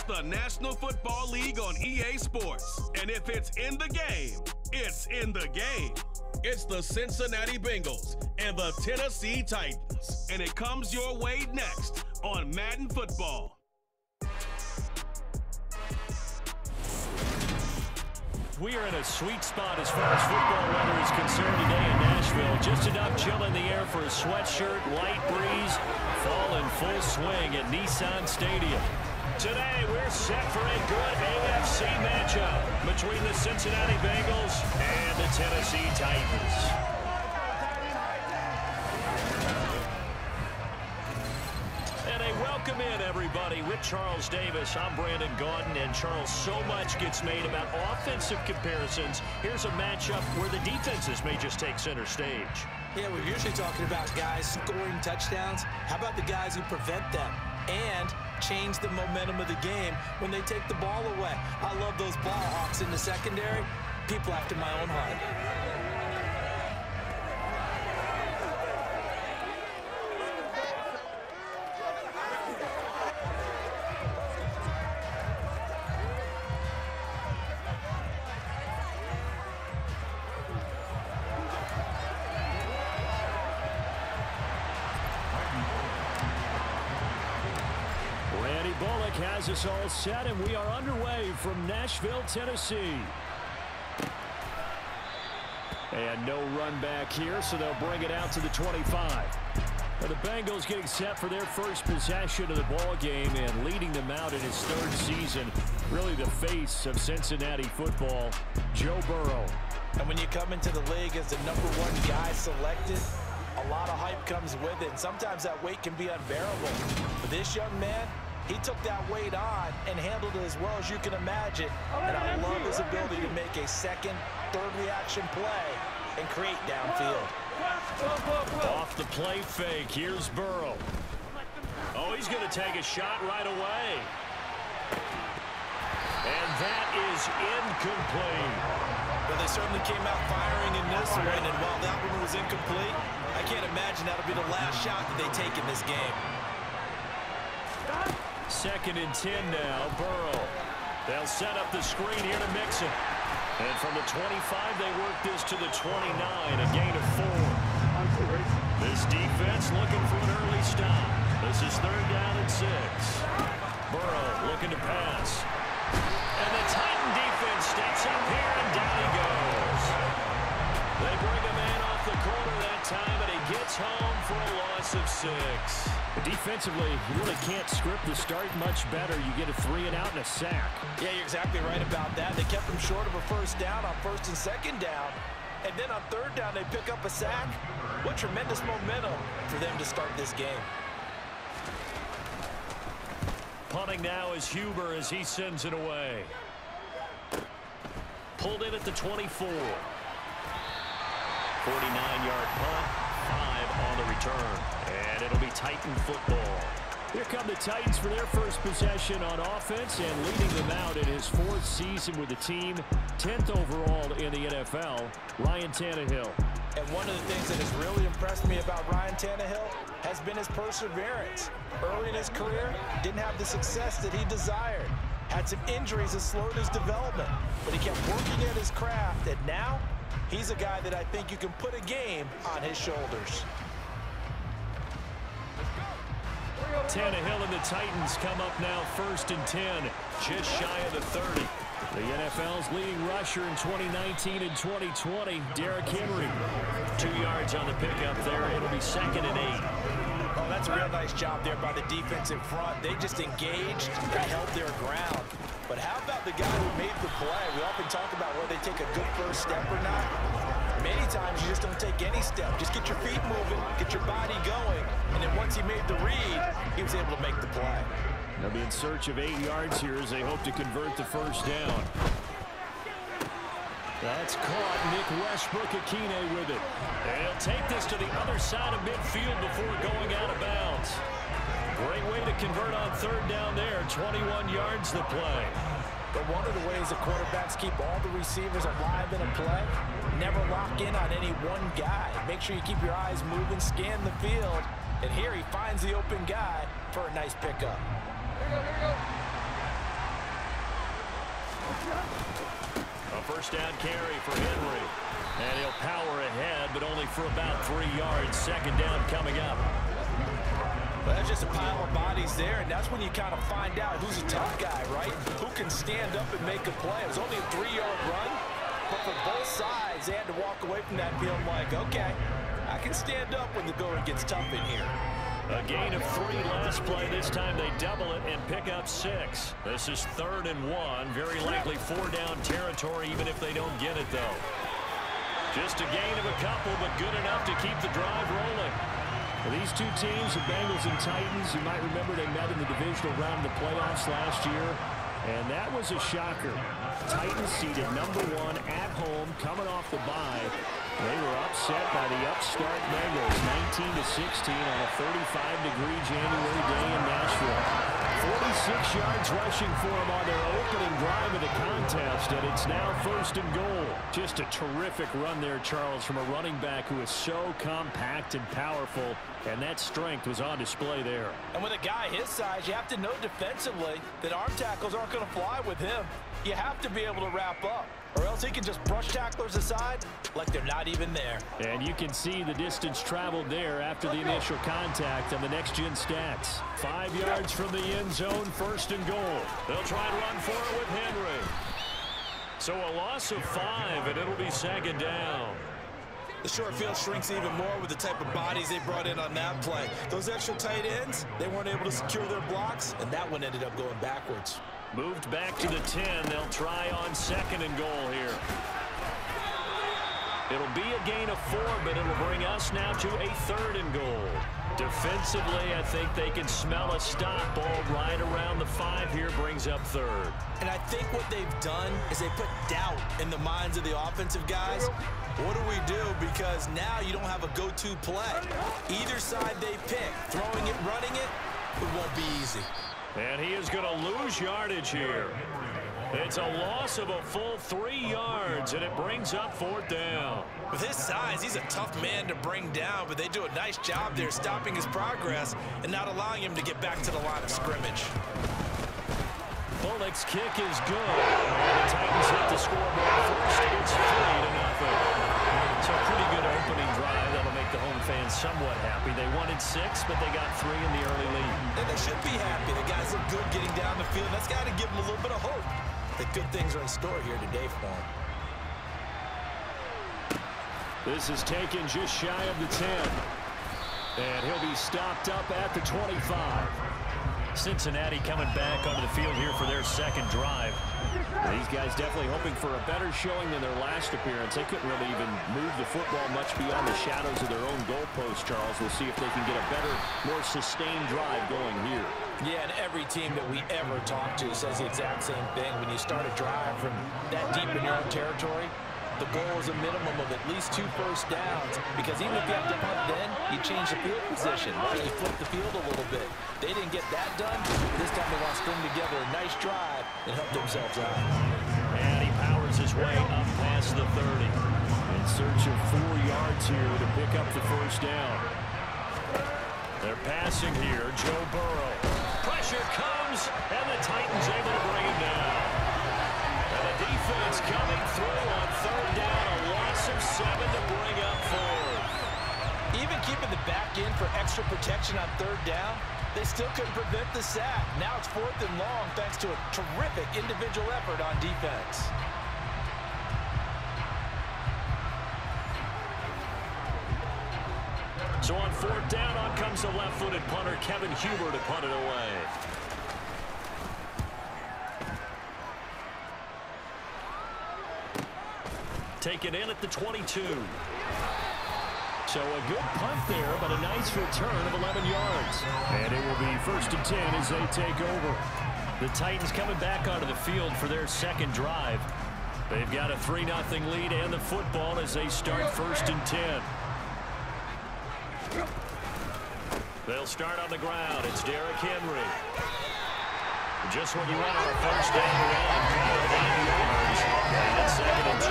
It's the National Football League on EA Sports. And if it's in the game, it's in the game. It's the Cincinnati Bengals and the Tennessee Titans. And it comes your way next on Madden Football. We are in a sweet spot as far as football weather is concerned today in Nashville. Just enough chill in the air for a sweatshirt, light breeze, fall in full swing at Nissan Stadium. Today, we're set for a good AFC matchup between the Cincinnati Bengals and the Tennessee Titans. Welcome in, everybody. With Charles Davis, I'm Brandon Gaudin, and Charles, so much gets made about offensive comparisons. Here's a matchup where the defenses may just take center stage. Yeah, we're usually talking about guys scoring touchdowns. How about the guys who prevent them and change the momentum of the game when they take the ball away? I love those ball hawks in the secondary. People after my own heart. Has us all set, and we are underway from Nashville, Tennessee. And no run back here, so they'll bring it out to the 25. Now the Bengals getting set for their first possession of the ball game and leading them out in his third season. Really the face of Cincinnati football, Joe Burrow. And when you come into the league as the #1 guy selected, a lot of hype comes with it. And sometimes that weight can be unbearable. But this young man, he took that weight on and handled it as well as you can imagine. And I love his ability to make a second, third reaction play and create downfield. Off the play fake, here's Burrow. Oh, he's going to take a shot right away. And that is incomplete. Well, they certainly came out firing in this one, and while that one was incomplete, I can't imagine that'll be the last shot that they take in this game. 2nd and 10 now, Burrow. They'll set up the screen here to Mixon. And from the 25, they work this to the 29, a gain of 4. This defense looking for an early stop. This is 3rd down and 6. Burrow looking to pass. And the Titan defense steps up here, and down he goes. They bring a man off the corner that time, and he gets home for a loss of 6. Defensively, you really can't script the start much better. You get a 3 and out and a sack. Yeah, you're exactly right about that. They kept them short of a first down on 1st and 2nd down. And then on 3rd down, they pick up a sack. What tremendous momentum for them to start this game. Punting now is Huber as he sends it away. Pulled in at the 24. 49-yard punt, 5 on the return. And it'll be Titan football. Here come the Titans for their first possession on offense, and leading them out in his 4th season with the team, 10th overall in the NFL, Ryan Tannehill. And one of the things that has really impressed me about Ryan Tannehill has been his perseverance. Early in his career, didn't have the success that he desired. Had some injuries that slowed his development, but he kept working at his craft, and now he's a guy that I think you can put a game on his shoulders. Tannehill and the Titans come up now 1st and 10, just shy of the 30. The NFL's leading rusher in 2019 and 2020, Derrick Henry. 2 yards on the pickup there. It'll be 2nd and 8. Oh, that's a real nice job there by the defensive front. They just engaged and held their ground. But how about the guy who made the play? We often talk about whether they take a good first step or not. Many times you just don't take any step. Just get your feet moving, get your body going, and then once he made the read, he was able to make the play. They'll be in search of 8 yards here as they hope to convert the first down. That's caught. Nick Westbrook-Akine with it. They'll take this to the other side of midfield before going out of bounds. Great way to convert on 3rd down there. 21 yards the play. But one of the ways the quarterbacks keep all the receivers alive in a play, never lock in on any one guy. Make sure you keep your eyes moving, scan the field, and here he finds the open guy for a nice pickup. A first down carry for Henry. And he'll power ahead, but only for about 3 yards. Second down coming up. Well, that's just a pile of bodies there, and that's when you kind of find out who's a tough guy, right? Who can stand up and make a play. It was only a 3-yard run, but for both sides, they had to walk away from that feeling like, okay, I can stand up when the going gets tough in here. A gain of 3 last play. This time they double it and pick up 6. This is 3rd and 1. Very likely 4-down territory, even if they don't get it, though. Just a gain of a couple, but good enough to keep the drive rolling. Well, these two teams, the Bengals and Titans, you might remember they met in the divisional round of the playoffs last year, and that was a shocker. Titans seeded #1 at home, coming off the bye. They were upset by the upstart Bengals, 19-16 on a 35-degree January day in Nashville. 46 yards rushing for them on their opening drive of the contest, and it's now 1st and goal. Just a terrific run there, Charles, from a running back who is so compact and powerful, and that strength was on display there. And with a guy his size, you have to know defensively that arm tackles aren't going to fly with him. You have to be able to wrap up, or else he can just brush tacklers aside like they're not even there. And you can see the distance traveled there after the initial contact on the next-gen stats. 5 yards from the end zone, 1st and goal. They'll try and run for it with Henry. So a loss of 5, and it'll be 2nd down. The short field shrinks even more with the type of bodies they brought in on that play. Those extra tight ends, they weren't able to secure their blocks, and that one ended up going backwards. Moved back to the 10. They'll try on 2nd and goal here. It'll be a gain of 4, but it'll bring us now to a 3rd and goal. Defensively, I think they can smell a stop. Ball right around the 5 here, brings up 3rd. And I think what they've done is they put doubt in the minds of the offensive guys. What do we do? Because now you don't have a go-to play. Either side they pick, throwing it, running it, it won't be easy. And he is going to lose yardage here. It's a loss of a full 3 yards, and it brings up 4th down. With his size, he's a tough man to bring down, but they do a nice job there stopping his progress and not allowing him to get back to the line of scrimmage. Bullock's kick is good. And the Titans hit the scoreboard first. It's 3-0. So a pretty good opening drive. That'll make the home fans somewhat happy. They wanted 6, but they got 3 in the early lead. And they should be happy. The guys look good getting down the field. That's got to give them a little bit of hope that good things are in store here today for them. This is taken just shy of the 10. And he'll be stopped up at the 25. Cincinnati coming back onto the field here for their 2nd drive. These guys definitely hoping for a better showing than their last appearance. They couldn't really even move the football much beyond the shadows of their own goalpost, Charles. We'll see if they can get a better, more sustained drive going here. Yeah, and every team that we ever talk to says the exact same thing. When you start a drive from that deep in your own territory, the goal is a minimum of at least 2 first downs, because even if you have to punt then, you change the field position. Right? You flip the field a little bit. They didn't get that done. This time they want to string together a nice drive and help themselves out. And he powers his way up past the 30. In search of 4 yards here to pick up the 1st down. They're passing here. Joe Burrow. Pressure comes, and the Titans able to bring him down. And the defense coming through on 3rd down. A loss of 7 to bring up 4. Even keeping the back in for extra protection on 3rd down, they still couldn't prevent the sack. Now it's 4th and long thanks to a terrific individual effort on defense. So on 4th down, on comes the left-footed punter, Kevin Huber, to punt it away. Taken in at the 22. So a good punt there, but a nice return of 11 yards. And it will be 1st and 10 as they take over. The Titans coming back onto the field for their 2nd drive. They've got a 3-0 lead and the football as they start 1st and 10. They'll start on the ground. It's Derrick Henry. Just when you want a 1st down around, 9 yards. And it's 2nd and 2.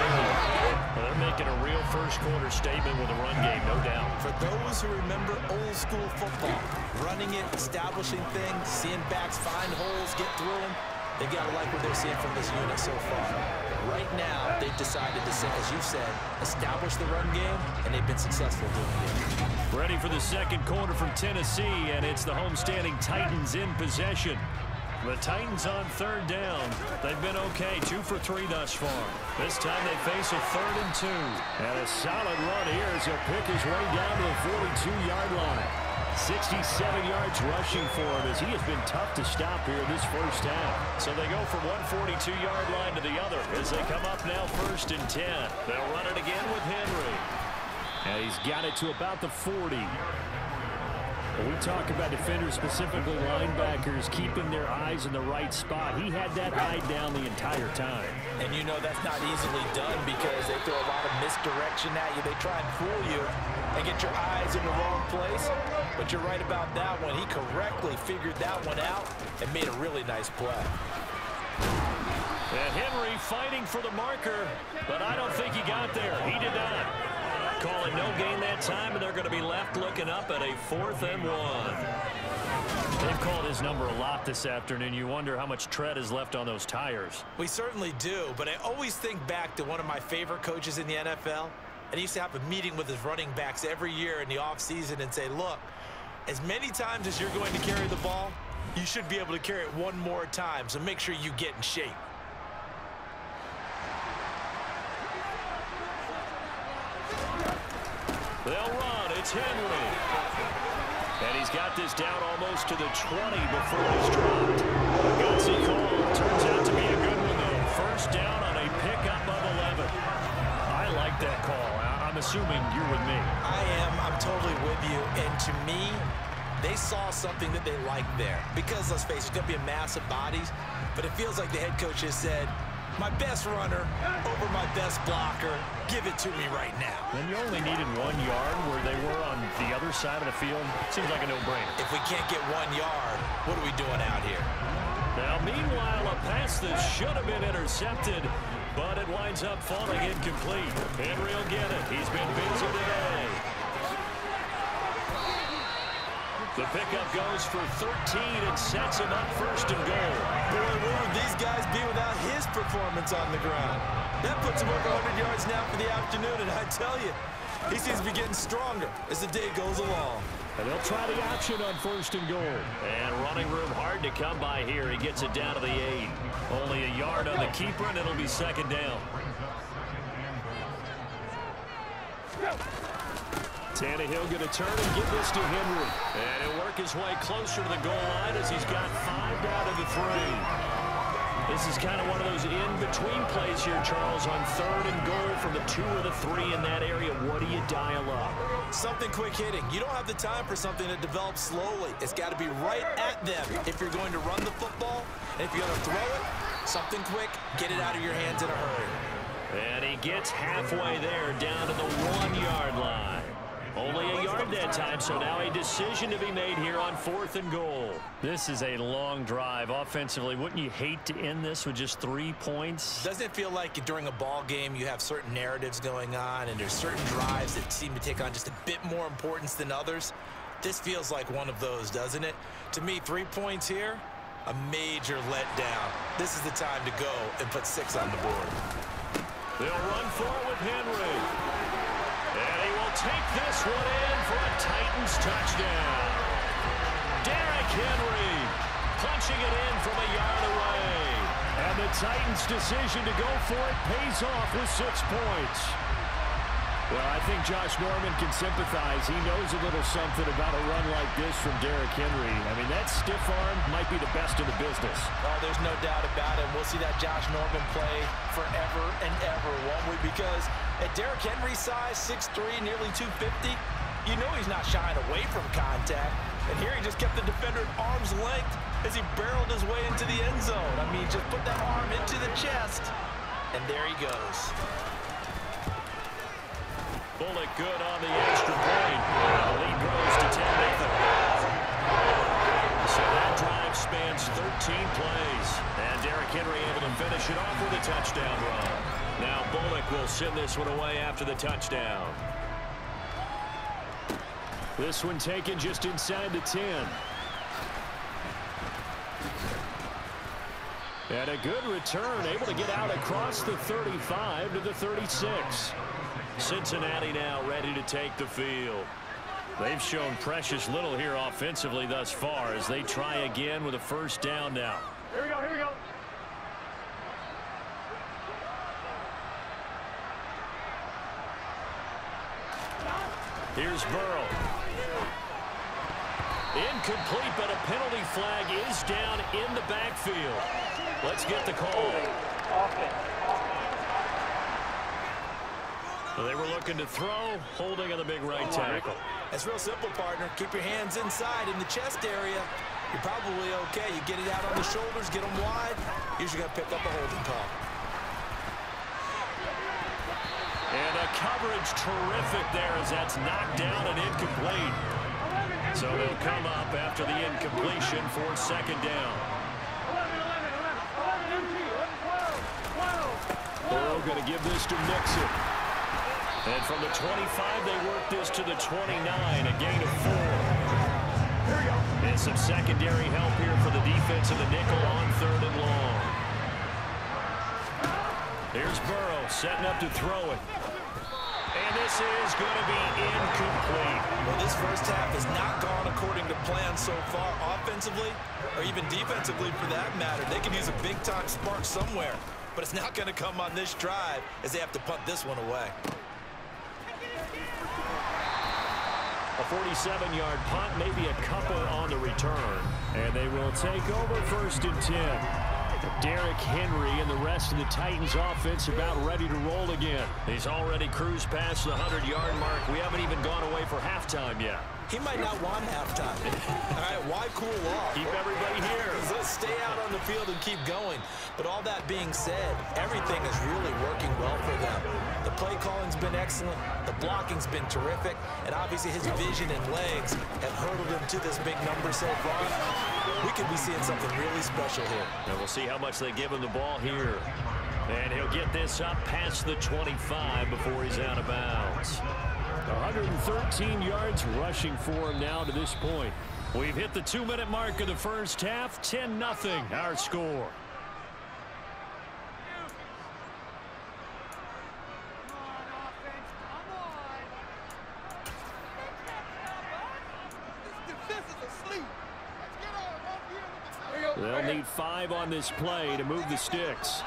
Well, they're making a real first-quarter statement with a run game, no doubt. For those who remember old-school football, running it, establishing things, seeing backs find holes, get through them, They've got to like what they're seeing from this unit so far. Right now, they've decided to, as you said, establish the run game, and they've been successful doing it. Ready for the second quarter from Tennessee, and it's the homestanding Titans in possession. The Titans on third down. They've been okay, 2 for 3 thus far. This time they face a 3rd and 2. And a solid run here as he'll pick his way down to the 42-yard line. 67 yards rushing for him as he has been tough to stop here this first half. So they go from one 42-yard line to the other as they come up now 1st and 10. They'll run it again with Henry. And he's got it to about the 40. When we talk about defenders, specifically linebackers, keeping their eyes in the right spot, he had that eye down the entire time. And you know that's not easily done because they throw a lot of misdirection at you. They try and fool you and get your eyes in the wrong place. But you're right about that one. He correctly figured that one out and made a really nice play. And Henry fighting for the marker, but I don't think he got there. He did not. Calling no gain that time, and they're going to be left looking up at a 4th and 1. They've called his number a lot this afternoon. You wonder how much tread is left on those tires. We certainly do, but I always think back to one of my favorite coaches in the NFL. And he used to have a meeting with his running backs every year in the offseason and say, look, as many times as you're going to carry the ball, you should be able to carry it one more time, so make sure you get in shape. They'll run. It's Henry. And he's got this down almost to the 20 before he's dropped. A gutsy call. Turns out to be a good one, though. First down on a pickup of 11. I like that call. I'm assuming you're with me. I am. I'm totally with you. And to me, they saw something that they liked there. Because, let's face it, it's going to be a mass of bodies. But it feels like the head coach has said, my best runner over my best blocker. Give it to me right now. And you only needed 1 yard where they were on the other side of the field. Seems like a no-brainer. If we can't get 1 yard, what are we doing out here? Now, meanwhile, a pass that should have been intercepted, but it winds up falling incomplete. Henry will get it. He's been busy today. The pickup goes for 13 and sets him up 1st and goal. Boy, where would these guys be without his performance on the ground? That puts him over 100 yards now for the afternoon, and I tell you, he seems to be getting stronger as the day goes along. And they'll try the option on 1st and goal. And running room hard to come by here. He gets it down to the 8. Only a yard on the keeper, and it'll be 2nd down. Tannehill going to turn and give this to Henry. And he'll work his way closer to the goal line as he's got 5 down to the 3. This is kind of one of those in-between plays here, Charles, on 3rd and goal from the 2 or the 3 in that area. What do you dial up? Something quick hitting. You don't have the time for something that develops slowly. It's got to be right at them if you're going to run the football. And if you're going to throw it, something quick, get it out of your hands in a hurry. And he gets halfway there down to the 1-yard line. Only a yard that time, so now a decision to be made here on 4th and goal. This is a long drive offensively. Wouldn't you hate to end this with just 3 points? Doesn't it feel like during a ball game you have certain narratives going on and there's certain drives that seem to take on just a bit more importance than others? This feels like one of those, doesn't it? To me, 3 points here, a major letdown. This is the time to go and put 6 on the board. They'll run for it with Henry. And he will take this one in for a Titans touchdown. Derrick Henry punching it in from a yard away. And the Titans' decision to go for it pays off with 6 points. Well, I think Josh Norman can sympathize. He knows a little something about a run like this from Derrick Henry. I mean, that stiff arm might be the best in the business. Oh, there's no doubt about it. We'll see that Josh Norman play forever and ever, won't we? Because at Derrick Henry's size, 6'3", nearly 250, you know he's not shying away from contact. And here he just kept the defender at arm's length as he barreled his way into the end zone. I mean, just put that arm into the chest, and there he goes. Bullock good on the extra point. The lead grows to 10-0. So that drive spans 13 plays. And Derrick Henry able to finish it off with a touchdown run. Now Bullock will send this one away after the touchdown. This one taken just inside the 10. And a good return, able to get out across the 35 to the 36. Cincinnati now ready to take the field. They've shown precious little here offensively thus far as they try again with a first down now. Here we go, here we go. Here's Burrow. Incomplete, but a penalty flag is down in the backfield. Let's get the call. So they were looking to throw, holding on the big right tackle. It's real simple, partner. Keep your hands inside in the chest area. You're probably okay. You get it out on the shoulders, get them wide. Usually going to pick up a holding call. And a coverage terrific there as that's knocked down and incomplete. So they'll come up after the incompletion for second down. Burrow going to give this to Mixon. And from the 25, they work this to the 29, a gain of 4. And some secondary help here for the defense in the nickel on 3rd and long. Here's Burrow setting up to throw it. And this is going to be incomplete. Well, this first half has not gone according to plan so far offensively or even defensively for that matter. They can use a big-time spark somewhere, but it's not going to come on this drive as they have to punt this one away. A 47-yard punt, maybe a couple on the return. And they will take over 1st and 10. Derrick Henry and the rest of the Titans offense about ready to roll again. He's already cruised past the 100-yard mark. We haven't even gone away for halftime yet. He might not want halftime. All right, why cool off? Keep everybody here. Let's stay out on the field and keep going. But all that being said, everything is really working well for them. The play calling's been excellent. The blocking's been terrific. And obviously his vision and legs have hurdled him to this big number so far. We could be seeing something really special here. And we'll see how much they give him the ball here. And he'll get this up past the 25 before he's out of bounds. 113 yards rushing for him now to this point. We've hit the 2-minute mark of the first half. 10-0 our score. They'll need 5 on this play to move the sticks.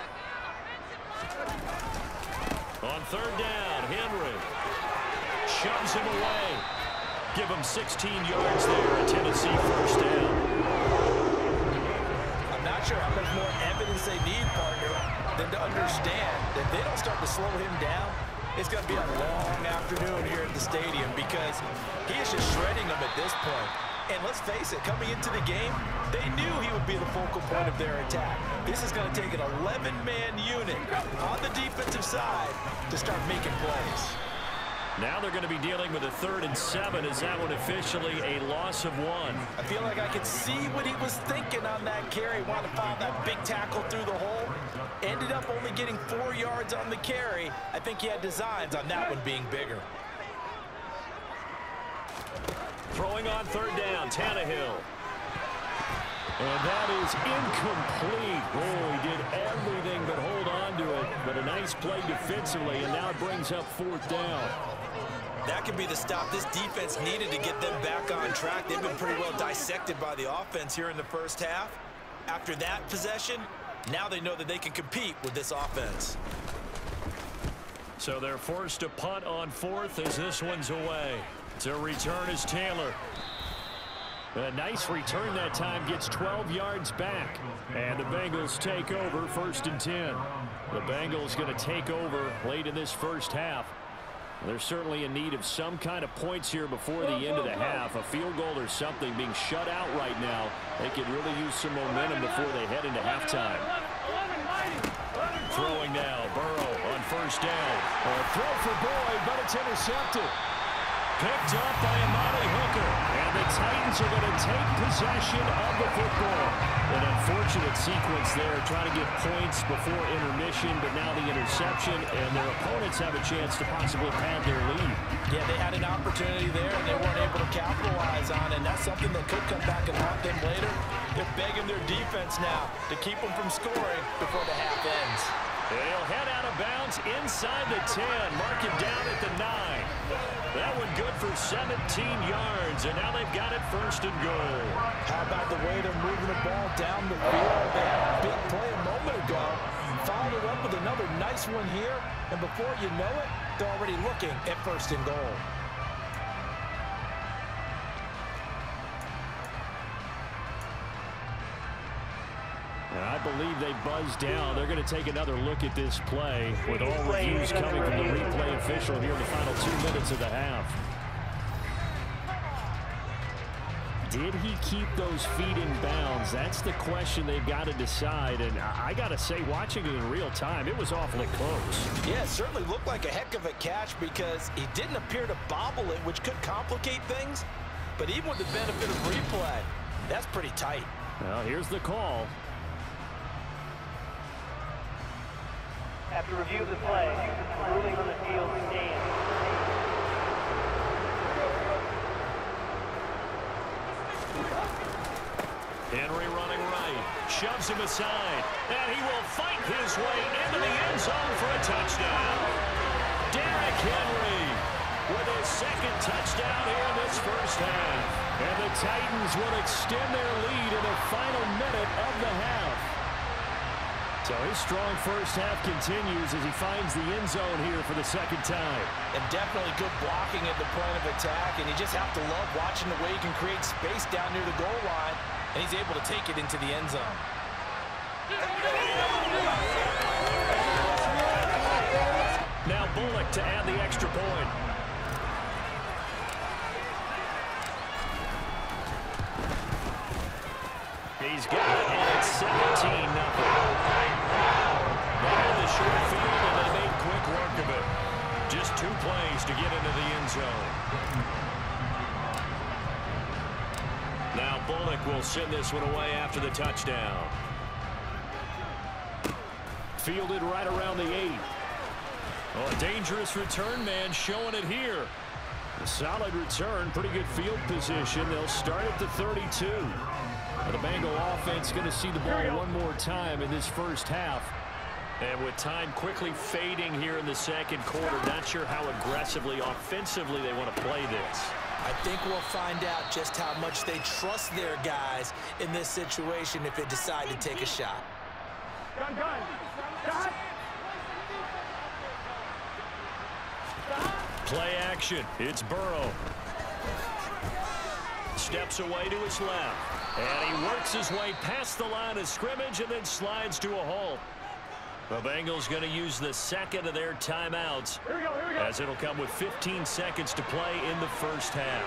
On 3rd down, Henry shoves him away. Give him 16 yards there, a Tennessee first down. I'm not sure how much more evidence they need, partner, than to understand that if they don't start to slow him down, it's going to be a long afternoon here at the stadium because he is just shredding them at this point. And let's face it, coming into the game, they knew he would be the focal point of their attack. This is going to take an 11-man unit on the defensive side to start making plays. Now they're going to be dealing with a 3rd and 7. Is that one officially a loss of 1? I feel like I could see what he was thinking on that carry. Wanted to file that big tackle through the hole. Ended up only getting 4 yards on the carry. I think he had designs on that one being bigger. Throwing on 3rd down, Tannehill. And that is incomplete. Oh, he did everything but hold on to it. But a nice play defensively, and now it brings up 4th down. That could be the stop this defense needed to get them back on track. They've been pretty well dissected by the offense here in the first half. After that possession, now they know that they can compete with this offense. So they're forced to punt on 4th as this one's away. To return is Taylor. A nice return that time, gets 12 yards back. And the Bengals take over 1st and 10. The Bengals going to take over late in this first half. They're certainly in need of some kind of points here before the end of the half. A field goal or something, being shut out right now. They could really use some momentum before they head into halftime. Throwing now, Burrow on 1st down. A throw for Boyd, but it's intercepted. Picked up by Amani Hooker. And the Titans are going to take possession of the football. An unfortunate sequence there, trying to get points before intermission, but now the interception, and their opponents have a chance to possibly pad their lead. Yeah, they had an opportunity there, and they weren't able to capitalize on it, and that's something that could come back and haunt them later. They're begging their defense now to keep them from scoring before the half ends. They'll head out of bounds inside the 10. Mark it down at the 9. That one good for 17 yards, and now they've got it first and goal. How about the way they're moving the ball down the field? They had a big play a moment ago. Followed it up with another nice one here, and before you know it, they're already looking at first and goal. And I believe they buzzed down. They're going to take another look at this play with all reviews coming from the replay official here in the final 2 minutes of the half. Did he keep those feet in bounds? That's the question they've got to decide. And I got to say, watching it in real time, it was awfully close. Yeah, it certainly looked like a heck of a catch because he didn't appear to bobble it, which could complicate things. But even with the benefit of replay, that's pretty tight. Well, here's the call. After review of the play, ruling on the field stands. Henry running right, shoves him aside, and he will fight his way into the end zone for a touchdown. Derrick Henry with his second touchdown here in this first half. And the Titans will extend their lead in the final minute of the half. So his strong first half continues as he finds the end zone here for the second time. And definitely good blocking at the point of attack, and you just have to love watching the way he can create space down near the goal line, and he's able to take it into the end zone. Now Bullock to add the extra point. He's got it, and it's 17-0. The short field, and they made quick work of it. Just 2 plays to get into the end zone. Now Bullock will send this one away after the touchdown. Fielded right around the 8. Oh, a dangerous return man showing it here. A solid return, pretty good field position. They'll start at the 32. The Bengal offense going to see the ball one more time in this first half. And with time quickly fading here in the second quarter, not sure how aggressively, offensively they want to play this. I think we'll find out just how much they trust their guys in this situation if they decide to take a shot. Play action. It's Burrow. Steps away to his left. And he works his way past the line of scrimmage and then slides to a halt. The Bengals going to use the second of their timeouts as it'll come with 15 seconds to play in the first half.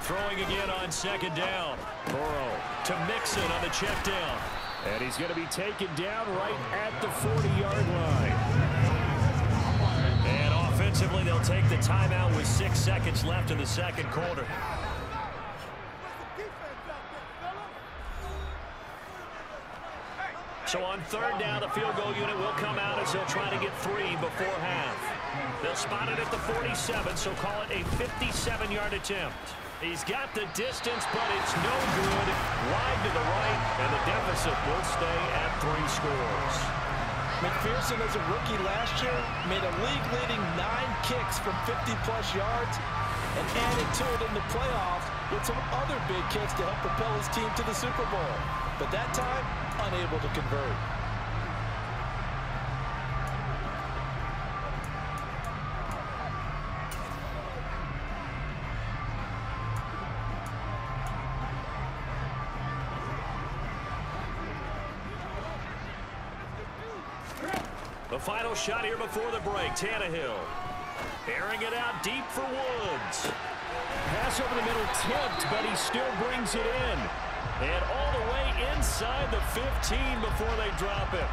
Throwing again on second down. Burrow to Mixon on the check down. And he's going to be taken down right at the 40-yard line. And offensively, they'll take the timeout with 6 seconds left in the second quarter. So on third down, the field goal unit will come out as they'll try to get 3 before half. They'll spot it at the 47, so call it a 57-yard attempt. He's got the distance, but it's no good. Wide to the right, and the deficit will stay at 3 scores. McPherson, as a rookie last year, made a league-leading 9 kicks from 50-plus yards and added to it in the playoffs with some other big kicks to help propel his team to the Super Bowl. But that time, unable to convert. The final shot here before the break. Tannehill airing it out deep for Woods. Pass over the middle tipped, but he still brings it in. And all the way inside the 15 before they drop it.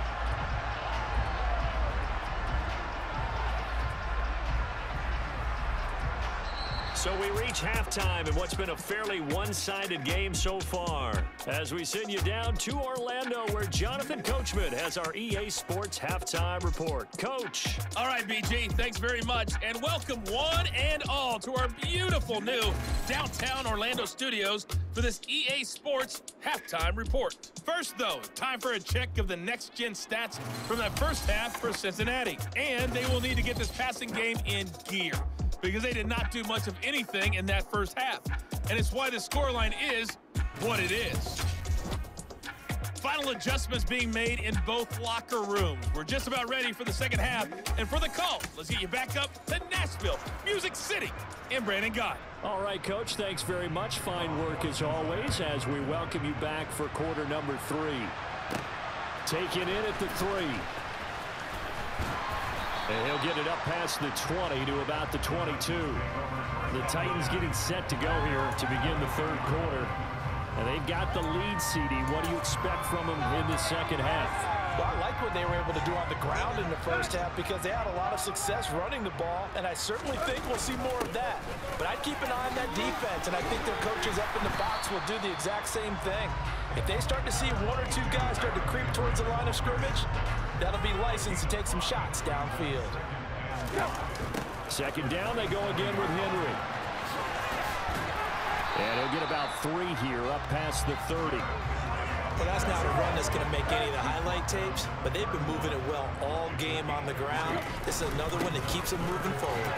So we reach halftime in what's been a fairly one-sided game so far. As we send you down to Orlando, where Jonathan Coachman has our EA Sports Halftime Report. Coach. All right, BG, thanks very much. And welcome one and all to our beautiful new downtown Orlando studios for this EA Sports Halftime Report. First, though, time for a check of the next-gen stats from that first half for Cincinnati. And they will need to get this passing game in gear, because they did not do much of anything in that first half. And it's why the scoreline is what it is. Final adjustments being made in both locker rooms. We're just about ready for the second half. And for the call, let's get you back up to Nashville, Music City, and Brandon Guy. All right, Coach, thanks very much. Fine work as always as we welcome you back for quarter number 3. Taking in at the 3. And he'll get it up past the 20 to about the 22. The Titans getting set to go here to begin the third quarter. And they've got the lead, CD. What do you expect from them in the second half? Well, I like what they were able to do on the ground in the first half because they had a lot of success running the ball, and I certainly think we'll see more of that. But I'd keep an eye on that defense, and I think their coaches up in the box will do the exact same thing. If they start to see one or two guys start to creep towards the line of scrimmage, that'll be licensed to take some shots downfield. Second down, they go again with Henry. And he'll get about 3 here up past the 30. Well, that's not a run that's going to make any of the highlight tapes, but they've been moving it well all game on the ground. This is another one that keeps them moving forward.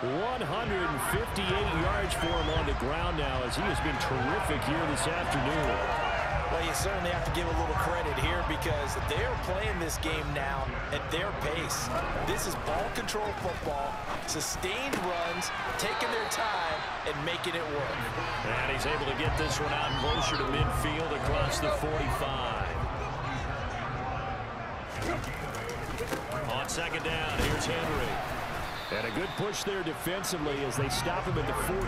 158 yards for him on the ground now as he has been terrific here this afternoon. Well, you certainly have to give a little credit here because they're playing this game now at their pace. This is ball control football, sustained runs, taking their time, and making it work. And he's able to get this one out closer to midfield across the 45. On second down, here's Henry. And a good push there defensively as they stop him at the 48.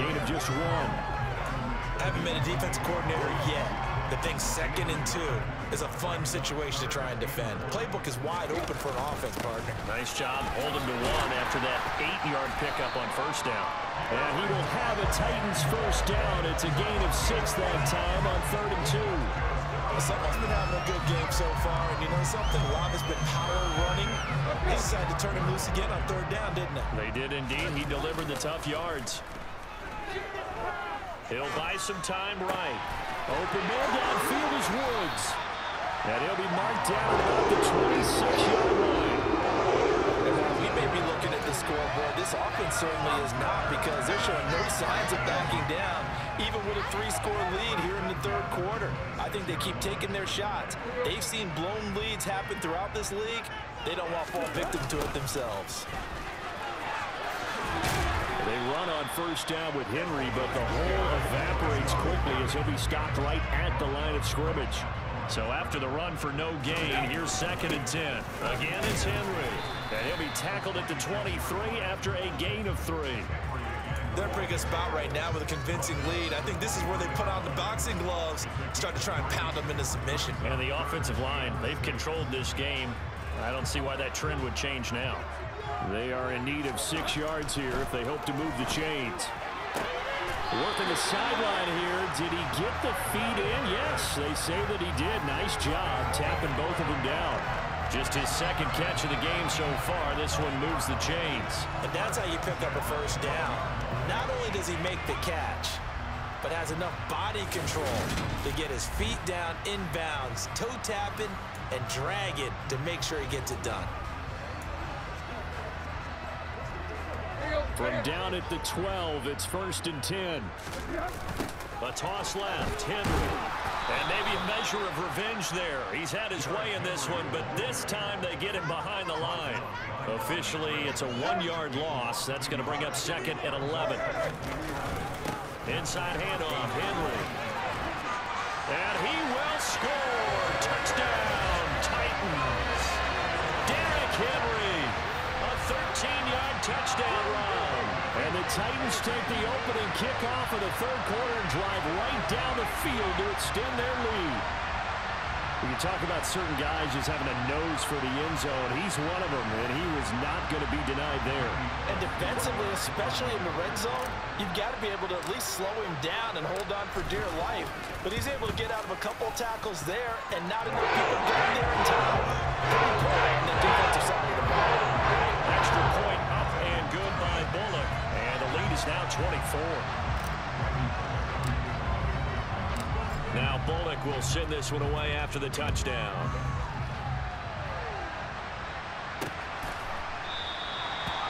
Gain of just 1. I haven't been a defensive coordinator yet. The thing 2nd and 2 is a fun situation to try and defend. The playbook is wide open for an offense, partner. Nice job holding to 1 after that 8-yard pickup on first down. And he will have a Titans first down. It's a gain of 6 that time on 3rd and 2. Someone's been having a good game so far, and you know something? Rob has been power running. They decided to turn him loose again on 3rd down, didn't they? They did indeed. He delivered the tough yards. He'll buy some time right. Open man downfield is Woods. And he'll be marked down at about the 26-yard line. We may be looking at the scoreboard. This offense certainly is not because they're showing no signs of backing down, even with a 3-score lead here in the 3rd quarter. I think they keep taking their shots. They've seen blown leads happen throughout this league. They don't want to fall victim to it themselves. They run on first down with Henry, but the hole evaporates quickly as he'll be stopped right at the line of scrimmage. So after the run for no gain, here's 2nd and 10. Again, it's Henry. And he'll be tackled at the 23 after a gain of 3. They're in a pretty good spot right now with a convincing lead. I think this is where they put on the boxing gloves, start to try and pound them into submission. And the offensive line, they've controlled this game. I don't see why that trend would change now. They are in need of 6 yards here if they hope to move the chains. Working the sideline here. Did he get the feet in? Yes, they say that he did. Nice job tapping both of them down. Just his 2nd catch of the game so far. This one moves the chains. And that's how you pick up a first down. Not only does he make the catch, but has enough body control to get his feet down inbounds, toe tapping, and drag it to make sure he gets it done. From down at the 12, it's 1st and 10. A toss left, Henry. And maybe a measure of revenge there. He's had his way in this one, but this time they get him behind the line. Officially, it's a 1-yard loss. That's going to bring up 2nd and 11. Inside handoff, Henry. And he will score. Touchdown, Titans. Derrick Henry. A 13-yard touchdown run. And the Titans take the opening kickoff of the 3rd quarter and drive right down the field to extend their lead. You talk about certain guys just having a nose for the end zone. He's one of them, and he was not going to be denied there. And defensively, especially in the red zone, you've got to be able to at least slow him down and hold on for dear life. But he's able to get out of a couple tackles there, and not enough people getting there in time. Great play on the defensive side of the ball. Extra point up and good by Bullock. And the lead is now 24. Now Bullock will send this one away after the touchdown.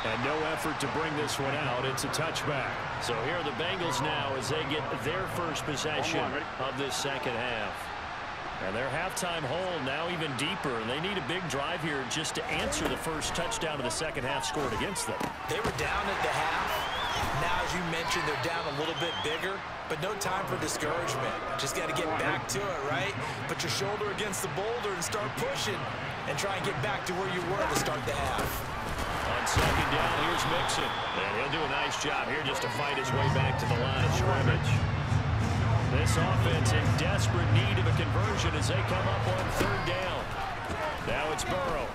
And no effort to bring this one out. It's a touchback. So here are the Bengals now as they get their first possession of this second half. And their halftime hole now even deeper. And they need a big drive here just to answer the first touchdown of the second half scored against them. They were down at the half. Now, as you mentioned, they're down a little bit bigger, but no time for discouragement. Just got to get back to it, right? Put your shoulder against the boulder and start pushing and try and get back to where you were to start the half. On second down, here's Mixon. And he'll do a nice job here just to fight his way back to the line of scrimmage. This offense in desperate need of a conversion as they come up on third down. Now it's Burrow.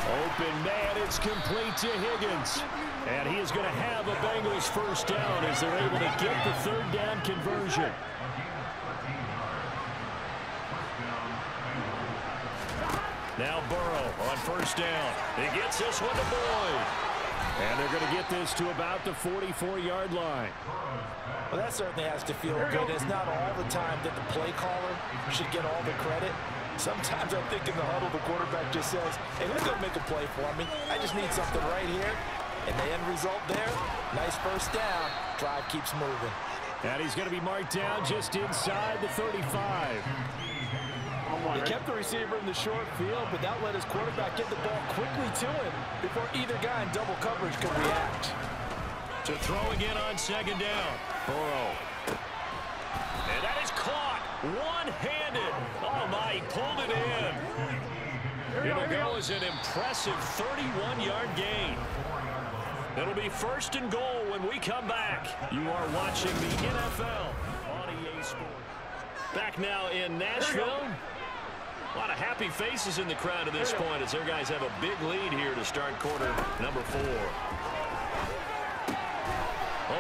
Open man, it's complete to Higgins. And he is going to have a Bengals first down as they're able to get the third down conversion. Now Burrow on first down. He gets this one to Boyd. And they're going to get this to about the 44-yard line. Well, that certainly has to feel good. It's not all the time that the play caller should get all the credit. Sometimes I think in the huddle, the quarterback just says, hey, who's going to make a play for me? I just need something right here. And the end result there, nice first down. Drive keeps moving. And he's going to be marked down just inside the 35. He kept the receiver in the short field, but that let his quarterback get the ball quickly to him before either guy in double coverage could react. To throw again on second down. Burrow. And that is caught one-handed. Oh, my, he pulled it in. It'll go as an impressive 31-yard gain. It'll be first and goal when we come back. You are watching the NFL on EA Sports. Back now in Nashville. A lot of happy faces in the crowd at this point as their guys have a big lead here to start quarter number 4.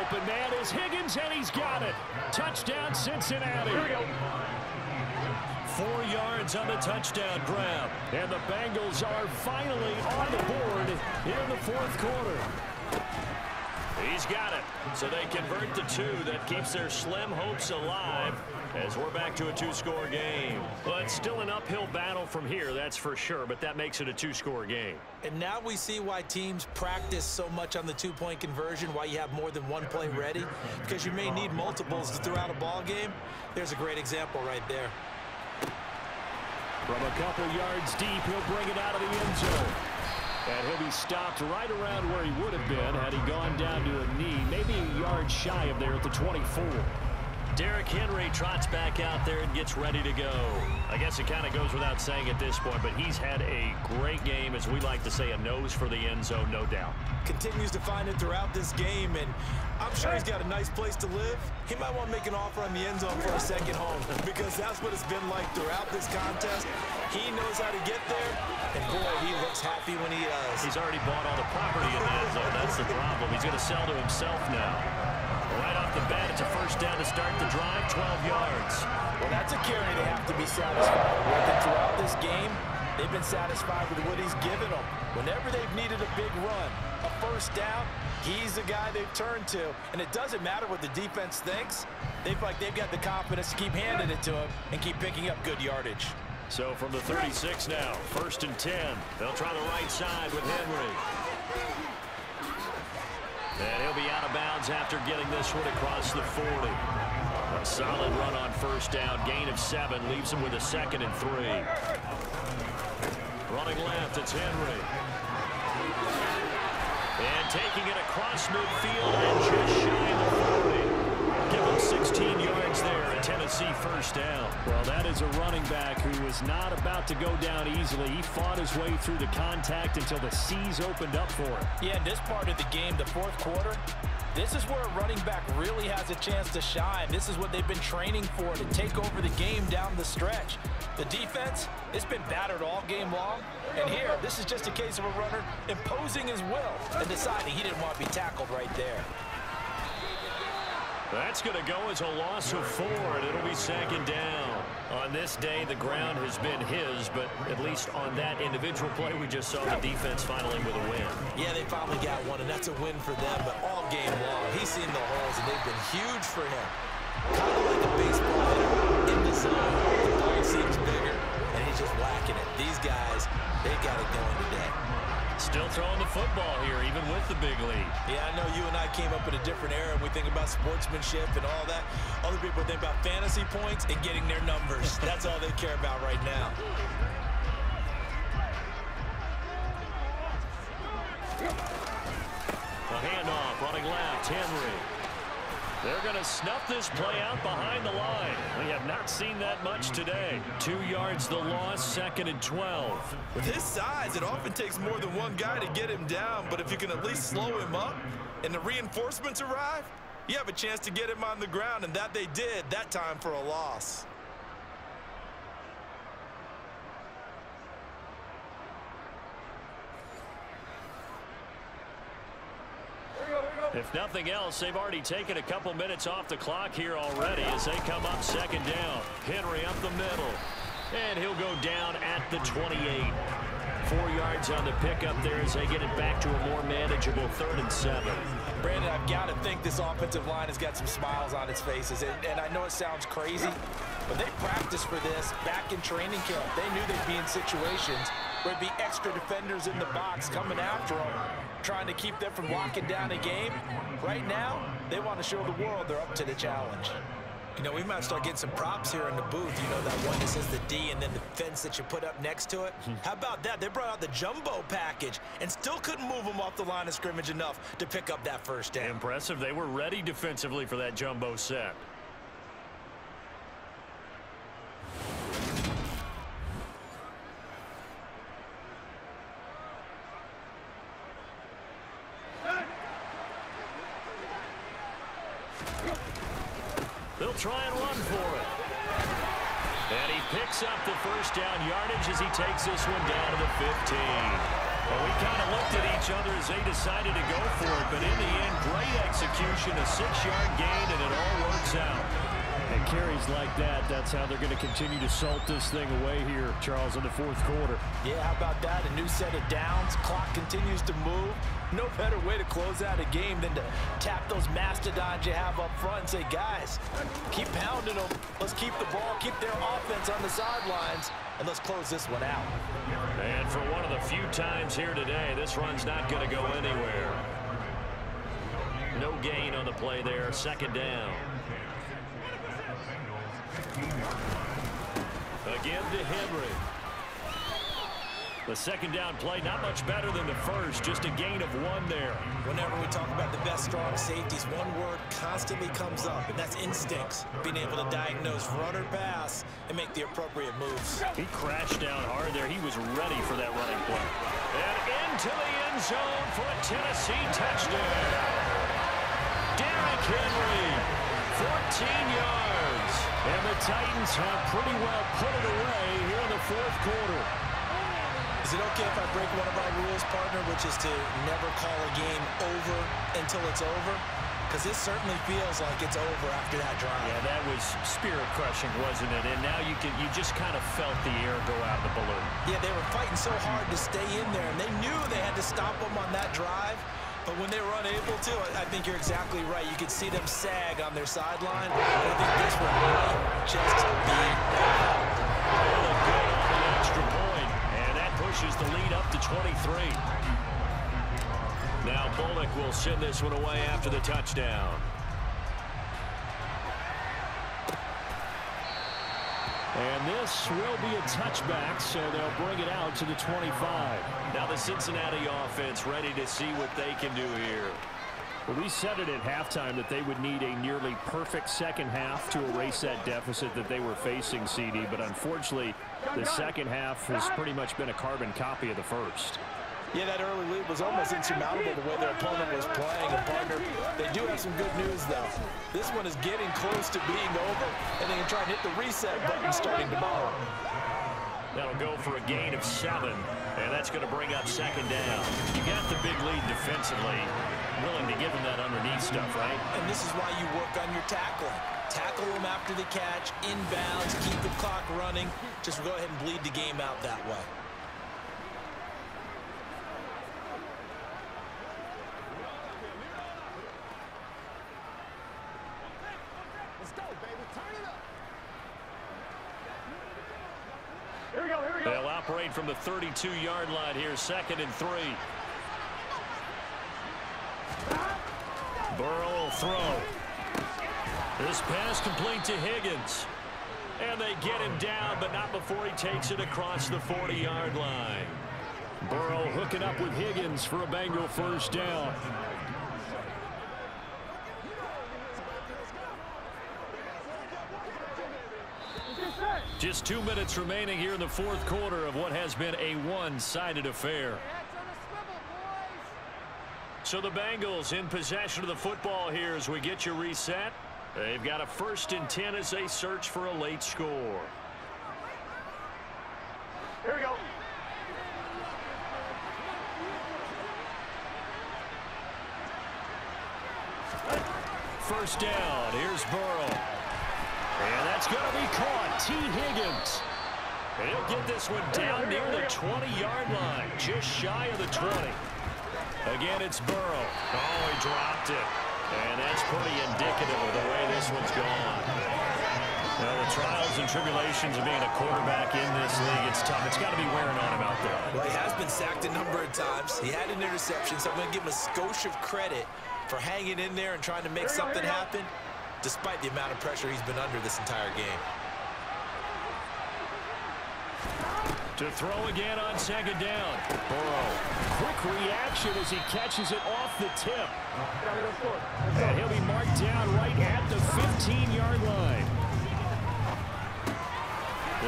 Open man is Higgins, and he's got it. Touchdown, Cincinnati. 4 yards on the touchdown grab. And the Bengals are finally on the board in the fourth quarter. He's got it. So they convert the 2. That keeps their slim hopes alive as we're back to a 2-score game. Well, it's still an uphill battle from here, that's for sure, but that makes it a 2-score game. And now we see why teams practice so much on the 2-point conversion, why you have more than one play ready, because you may need multiples throughout a ball game. There's a great example right there. From a couple yards deep, he'll bring it out of the end zone. And he'll be stopped right around where he would have been had he gone down to a knee, maybe a yard shy of there at the 24. Derrick Henry trots back out there and gets ready to go. I guess it kind of goes without saying at this point, but he's had a great game, as we like to say, a nose for the end zone, no doubt. Continues to find it throughout this game, and I'm sure he's got a nice place to live. He might want to make an offer on the end zone for a second home, because that's what it's been like throughout this contest. He knows how to get there, and boy, he looks happy when he does. He's already bought all the property in the end zone. That's the problem. He's going to sell to himself now. Right off the bat, it's a first down to start the drive, 12 yards. Well, that's a carry they have to be satisfied with. And throughout this game, they've been satisfied with what he's given them. Whenever they've needed a big run, a first down, he's the guy they've turned to. And it doesn't matter what the defense thinks. They've got the confidence to keep handing it to him and keep picking up good yardage. So from the 36 now, first and 10. They'll try the right side with Henry. And he'll be out of bounds after getting this one across the 40. A solid run on first down. Gain of 7 leaves him with a 2nd and 3. Running left, it's Henry. And taking it across midfield and just shy of the 40. Give him up 16 yards there, a Tennessee first down. Well, that is a running back who was not about to go down easily. He fought his way through the contact until the seas opened up for him. Yeah, in this part of the game, the fourth quarter, this is where a running back really has a chance to shine. This is what they've been training for, to take over the game down the stretch. The defense, it's been battered all game long. And here, this is just a case of a runner imposing his will and deciding he didn't want to be tackled right there. That's going to go as a loss of 4, and it'll be second down. On this day, the ground has been his, but at least on that individual play, we just saw the defense finally with a win. Yeah, they finally got one, and that's a win for them, but all game long, he's seen the holes, and they've been huge for him. Kind of like a baseball hitter in the zone. The ball seems bigger, and he's just whacking it. These guys, they got it going today. Still throwing the football here, even with the big lead. Yeah, I know you and I came up in a different era, and we think about sportsmanship and all that. Other people think about fantasy points and getting their numbers. That's all they care about right now. A handoff, running left, Henry. They're going to snuff this play out behind the line. We have not seen that much today. 2 yards the loss, 2nd and 12. With his size, it often takes more than one guy to get him down, but if you can at least slow him up and the reinforcements arrive, you have a chance to get him on the ground, and that they did, that time for a loss. If nothing else, they've already taken a couple minutes off the clock here already as they come up second down. Henry up the middle, and he'll go down at the 28. 4 yards on the pickup there as they get it back to a more manageable 3rd and 7. Brandon, I've got to think this offensive line has got some smiles on its faces, and I know it sounds crazy, but they practiced for this back in training camp. They knew they'd be in situations where there'd be extra defenders in the box coming after them, trying to keep them from locking down a game. Right now, they want to show the world they're up to the challenge. You know, we might start getting some props here in the booth. You know, that one that says the D and then the fence that you put up next to it. How about that? They brought out the jumbo package and still couldn't move them off the line of scrimmage enough to pick up that first down. Impressive. They were ready defensively for that jumbo set. They'll try and run for it. And he picks up the first down yardage as he takes this one down to the 15. Well, we kind of looked at each other as they decided to go for it, but in the end, great execution, a 6-yard gain, and it all works out. And carries like that, that's how they're going to continue to salt this thing away here, Charles, in the fourth quarter. Yeah, how about that? A new set of downs. Clock continues to move. No better way to close out a game than to tap those mastodons you have up front and say, guys, keep pounding them. Let's keep the ball, keep their offense on the sidelines, and let's close this one out. And for one of the few times here today, this run's not going to go anywhere. No gain on the play there, second down. Again to Henry. The second down play, not much better than the first, just a gain of 1 there. Whenever we talk about the best strong safeties, one word constantly comes up, and that's instincts. Being able to diagnose run or pass and make the appropriate moves. He crashed down hard there. He was ready for that running play. And into the end zone for a Tennessee touchdown. Derrick Henry, 14 yards. And the Titans have pretty well put it away here in the fourth quarter. Is it okay if I break one of our rules, partner, which is to never call a game over until it's over? Because it certainly feels like it's over after that drive. Yeah, that was spirit-crushing, wasn't it? And now you just kind of felt the air go out of the balloon. Yeah, they were fighting so hard to stay in there, and they knew they had to stop them on that drive. But when they were unable to, I think you're exactly right. You could see them sag on their sideline. I think this one might just be good on the extra point, and that pushes the lead up to 23. Now Bullock will send this one away after the touchdown. And this will be a touchback, so they'll bring it out to the 25. Now the Cincinnati offense ready to see what they can do here. Well, we said it at halftime that they would need a nearly perfect second half to erase that deficit that they were facing, CD. But unfortunately, the second half has pretty much been a carbon copy of the first. Yeah, that early lead was almost insurmountable the way their opponent was playing. And, partner, they do have some good news, though. This one is getting close to being over, and they can try and hit the reset button starting tomorrow. That'll go for a gain of 7, and that's going to bring up second down. You got the big lead defensively, willing to give them that underneath stuff, right? And this is why you work on your tackling. Tackle them after the catch, inbounds, keep the clock running. Just go ahead and bleed the game out that way. They'll operate from the 32-yard line here, 2nd and 3. Burrow will throw. This pass complete to Higgins. And they get him down, but not before he takes it across the 40-yard line. Burrow hooking up with Higgins for a Bengal first down. Just 2 minutes remaining here in the fourth quarter of what has been a one-sided affair. So the Bengals in possession of the football here as we get you reset. They've got a 1st and 10 as they search for a late score. Here we go. First down. Here's Burrow. And that's going to be caught. T. Higgins. He'll get this one down near the 20-yard line, just shy of the 20. Again, it's Burrow. Oh, he dropped it. And that's pretty indicative of the way this one's gone. Well, the trials and tribulations of being a quarterback in this league, it's tough. It's got to be wearing on him out there. Well, he has been sacked a number of times. He had an interception, so I'm going to give him a skosh of credit for hanging in there and trying to make something happen, despite the amount of pressure he's been under this entire game. To throw again on 2nd down. Burrow. Quick reaction as he catches it off the tip. And he'll be marked down right at the 15-yard line.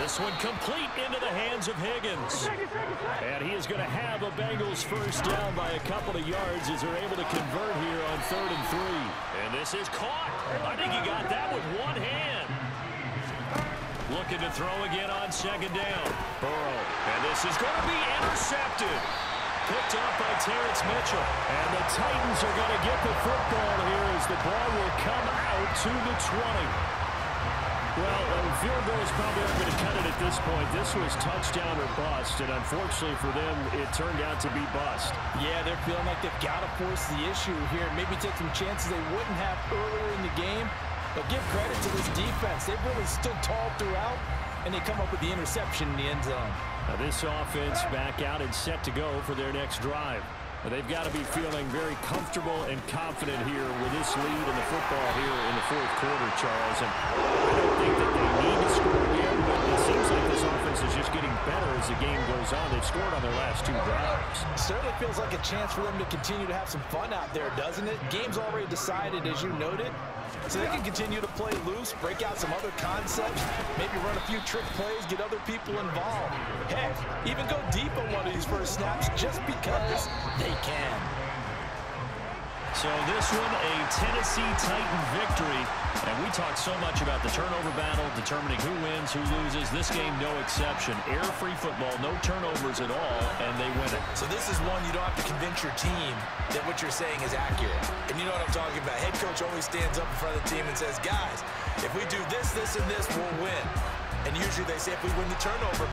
This one complete into the hands of Higgins. And he is going to have a Bengals first down by a couple of yards as they're able to convert here on 3rd and 3. And this is caught. I think he got that with one hand. Looking to throw again on 2nd down. Burrow. And this is going to be intercepted. Picked up by Terrence Mitchell. And the Titans are going to get the football here as the ball will come out to the 20. Well, field goal is probably not going to cut it at this point. This was touchdown or bust, and unfortunately for them, it turned out to be bust. Yeah, they're feeling like they've got to force the issue here. Maybe take some chances they wouldn't have earlier in the game. But give credit to this defense. They've really stood tall throughout, and they come up with the interception in the end zone. Now this offense back out and set to go for their next drive. They've got to be feeling very comfortable and confident here with this lead in the football here in the fourth quarter, Charles. And I don't think that they need to score again, but it seems like this offense is just getting better as the game goes on. They've scored on their last 2 drives. Certainly feels like a chance for them to continue to have some fun out there, doesn't it? Game's already decided, as you noted. So they can continue to play loose, break out some other concepts, maybe run a few trick plays, get other people involved. Heck, even go deep on one of these first snaps just because they can. So this one, a Tennessee Titan victory. And we talked so much about the turnover battle, determining who wins, who loses. This game, no exception. Error-free football, no turnovers at all, and they win it. So this is one you don't have to convince your team that what you're saying is accurate. And you know what I'm talking about. Head coach always stands up in front of the team and says, guys, if we do this, this, and this, we'll win. And usually they say if we win the turnover